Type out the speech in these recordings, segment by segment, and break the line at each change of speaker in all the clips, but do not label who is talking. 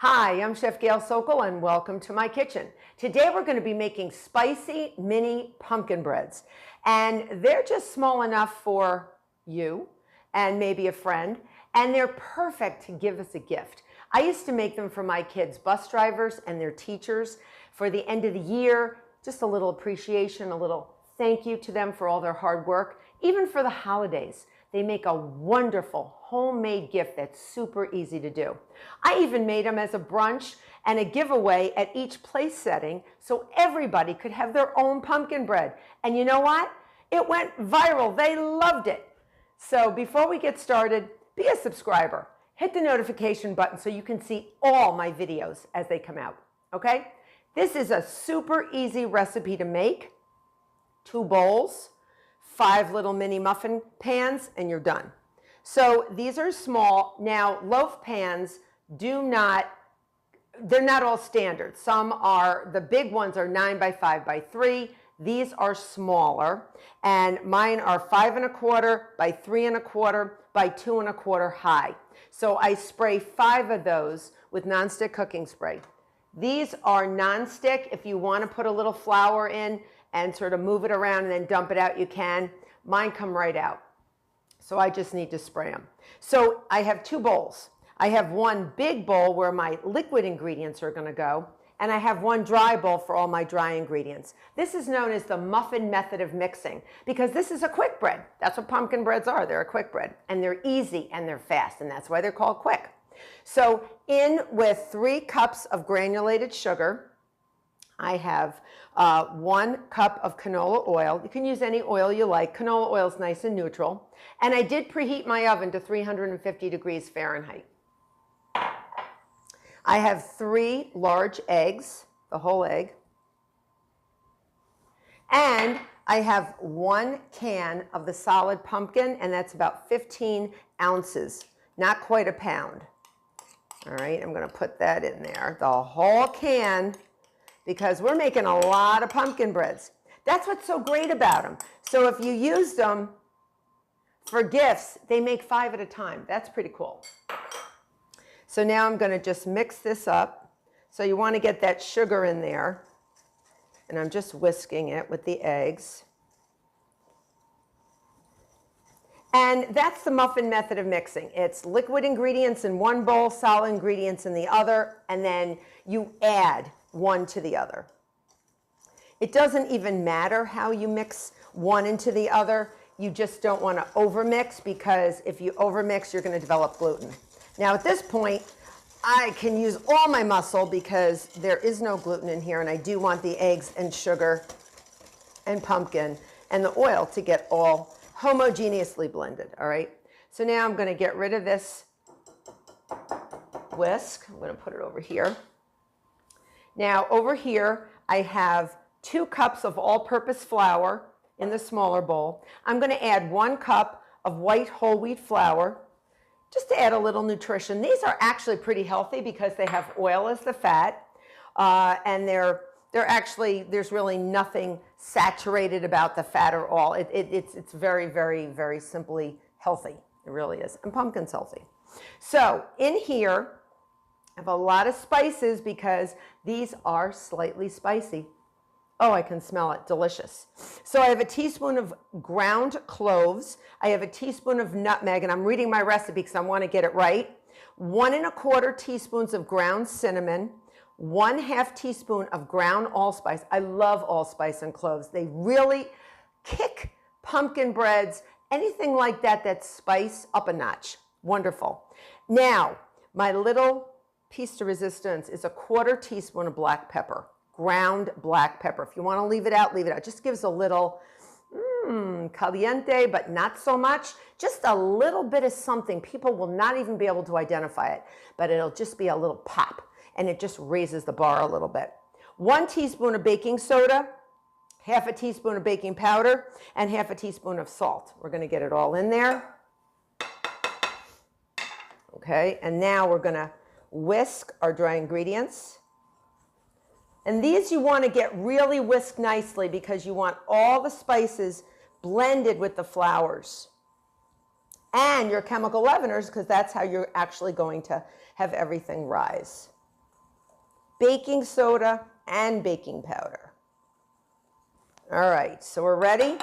Hi, I'm Chef Gail Sokol and welcome to my kitchen. Today we're going to be making spicy mini pumpkin breads. And they're just small enough for you and maybe a friend. And they're perfect to give as a gift. I used to make them for my kids' bus drivers and their teachers for the end of the year. Just a little appreciation, a little thank you to them for all their hard work. Even for the holidays, they make a wonderful homemade gift that's super easy to do. I even made them as a brunch and a giveaway at each place setting so everybody could have their own pumpkin bread. And you know what? It went viral. They loved it. So before we get started, be a subscriber. Hit the notification button so you can see all my videos as they come out, okay? This is a super easy recipe to make. 2 bowls, 5 little mini muffin pans, and you're done. So these are small. Now, loaf pans they're not all standard. Some are, the big ones are 9 by 5 by 3. These are smaller, and mine are 5 1/4 by 3 1/4 by 2 1/4 high. So I spray 5 of those with nonstick cooking spray. These are nonstick. If you want to put a little flour in and sort of move it around and then dump it out, you can. Mine come right out. So I just need to spray them. So I have 2 bowls. I have one big bowl where my liquid ingredients are going to go, and I have one dry bowl for all my dry ingredients. This is known as the muffin method of mixing because this is a quick bread. That's what pumpkin breads are. They're a quick bread, and they're easy and they're fast, and that's why they're called quick. So in with 3 cups of granulated sugar, I have 1 cup of canola oil. You can use any oil you like. Canola oil is nice and neutral. And I did preheat my oven to 350 degrees Fahrenheit. I have 3 large eggs, the whole egg. And I have 1 can of the solid pumpkin, and that's about 15 ounces, not quite a pound. All right, I'm going to put that in there, the whole can, because we're making a lot of pumpkin breads. That's what's so great about them. So if you use them for gifts, they make 5 at a time. That's pretty cool. So now I'm going to just mix this up. So you want to get that sugar in there. And I'm just whisking it with the eggs. And that's the muffin method of mixing. It's liquid ingredients in one bowl, solid ingredients in the other, and then you add one to the other. It doesn't even matter how you mix one into the other. You just don't want to overmix, because if you overmix, you're going to develop gluten. Now at this point, I can use all my muscle because there is no gluten in here, and I do want the eggs and sugar and pumpkin and the oil to get all homogeneously blended, all right? So now I'm going to get rid of this whisk. I'm going to put it over here. Now over here, I have 2 cups of all-purpose flour in the smaller bowl. I'm going to add 1 cup of white whole wheat flour, just to add a little nutrition. These are actually pretty healthy because they have oil as the fat, and they're actually, there's really nothing saturated about the fat or all. It's very, very, very simply healthy. It really is. And pumpkin's healthy. So in here, I have a lot of spices because these are slightly spicy. Oh, I can smell it. Delicious. So I have a teaspoon of ground cloves. I have a teaspoon of nutmeg, and I'm reading my recipe because I want to get it right. 1 1/4 teaspoons of ground cinnamon. 1/2 teaspoon of ground allspice. I love allspice and cloves. They really kick pumpkin breads, anything like that, that's spice, up a notch. Wonderful. Now, my little piece de resistance is a 1/4 teaspoon of black pepper. Ground black pepper. If you want to leave it out, leave it out. Just gives a little caliente, but not so much. Just a little bit of something. People will not even be able to identify it, but it'll just be a little pop, and it just raises the bar a little bit. 1 teaspoon of baking soda, 1/2 teaspoon of baking powder, and 1/2 teaspoon of salt. We're going to get it all in there. Okay, and now we're going to whisk our dry ingredients. And these you want to get really whisked nicely because you want all the spices blended with the flours and your chemical leaveners, because that's how you're actually going to have everything rise. baking soda and baking powder. All right, so we're ready.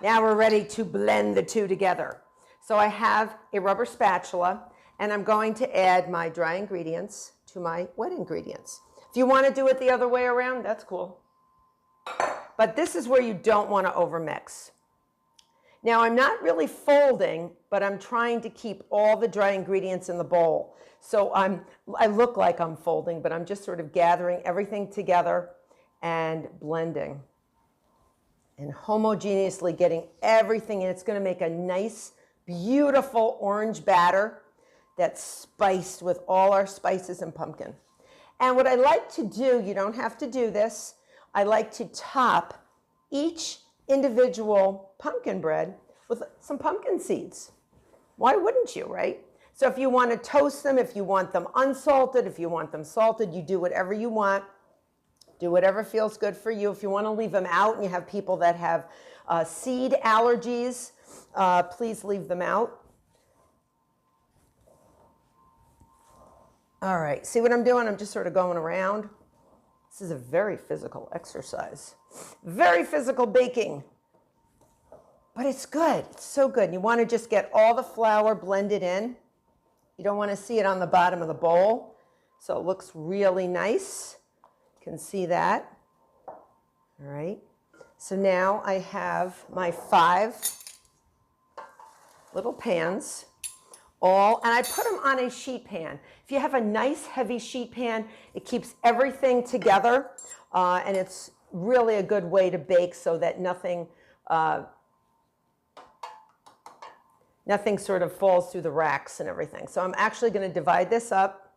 Now we're ready to blend the two together. So I have a rubber spatula, and I'm going to add my dry ingredients to my wet ingredients. If you want to do it the other way around, that's cool. But this is where you don't want to overmix. Now I'm not really folding, but I'm trying to keep all the dry ingredients in the bowl. So I look like I'm folding, but I'm just sort of gathering everything together and blending and homogeneously getting everything in. It's going to make a nice, beautiful orange batter that's spiced with all our spices and pumpkin. And what I like to do, you don't have to do this, I like to top each individual pumpkin bread with some pumpkin seeds. Why wouldn't you, right? So if you want to toast them, if you want them unsalted, if you want them salted, you do whatever you want. Do whatever feels good for you. If you want to leave them out and you have people that have seed allergies, please leave them out. All right, see what I'm doing? I'm just sort of going around. This is a very physical exercise. Very physical baking. But it's good. It's so good. You want to just get all the flour blended in. You don't want to see it on the bottom of the bowl. So it looks really nice. You can see that. All right. So now I have my 5 little pans. And I put them on a sheet pan. If you have a nice heavy sheet pan, it keeps everything together, and it's really a good way to bake so that nothing sort of falls through the racks and everything. So I'm actually going to divide this up,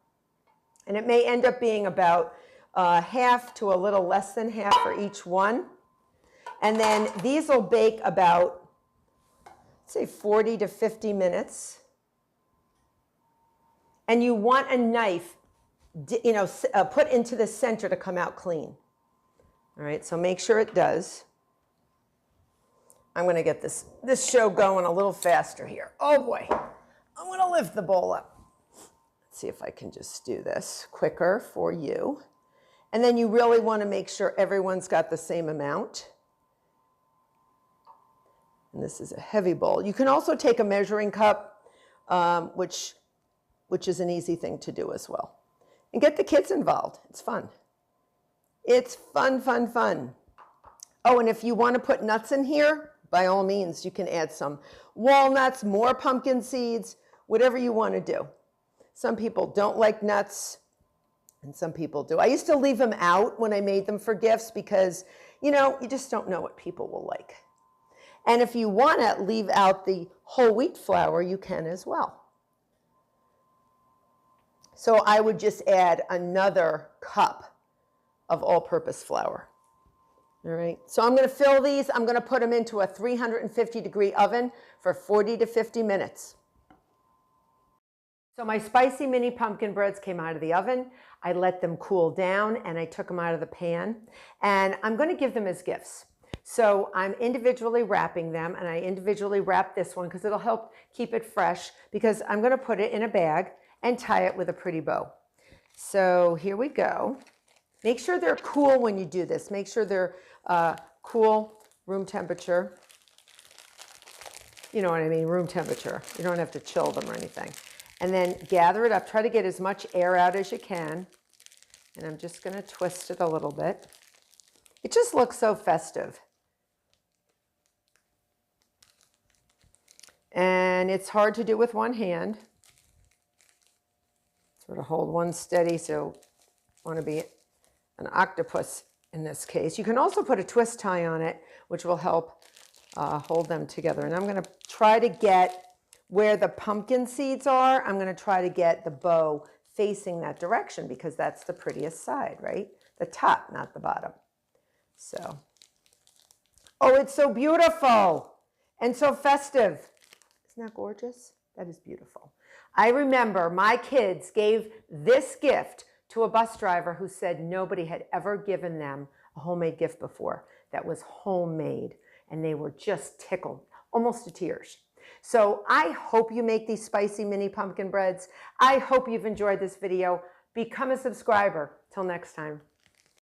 and it may end up being about half to a little less than half for each one. And then these will bake about, say, 40 to 50 minutes. And you want a knife, put into the center to come out clean. All right, so make sure it does. I'm going to get this show going a little faster here. Oh boy, I'm going to lift the bowl up. Let's see if I can just do this quicker for you. And then you really want to make sure everyone's got the same amount. And this is a heavy bowl. You can also take a measuring cup, which is an easy thing to do as well. And get the kids involved. It's fun. It's fun, fun, fun. Oh, and if you want to put nuts in here, by all means, you can add some walnuts, more pumpkin seeds, whatever you want to do. Some people don't like nuts, and some people do. I used to leave them out when I made them for gifts because, you just don't know what people will like. And if you want to leave out the whole wheat flour, you can as well. So I would just add another cup of all-purpose flour. All right, so I'm going to fill these. I'm going to put them into a 350-degree oven for 40 to 50 minutes. So my spicy mini pumpkin breads came out of the oven. I let them cool down, and I took them out of the pan. And I'm going to give them as gifts. So I'm individually wrapping them, and I individually wrap this one because it'll help keep it fresh, because I'm going to put it in a bag and tie it with a pretty bow. So here we go. Make sure they're cool when you do this. Make sure they're cool, room temperature. You know what I mean, room temperature. You don't have to chill them or anything. And then gather it up. Try to get as much air out as you can. And I'm just going to twist it a little bit. It just looks so festive. And it's hard to do with one hand. Sort of hold one steady, so I want to be an octopus in this case. You can also put a twist tie on it, which will help hold them together. And I'm going to try to get where the pumpkin seeds are, I'm going to try to get the bow facing that direction because that's the prettiest side, right? The top, not the bottom. So, oh, it's so beautiful and so festive. Isn't that gorgeous? That is beautiful. I remember my kids gave this gift to a bus driver who said nobody had ever given them a homemade gift before that was homemade, and they were just tickled, almost to tears. So I hope you make these spicy mini pumpkin breads. I hope you've enjoyed this video. become a subscriber. Till next time.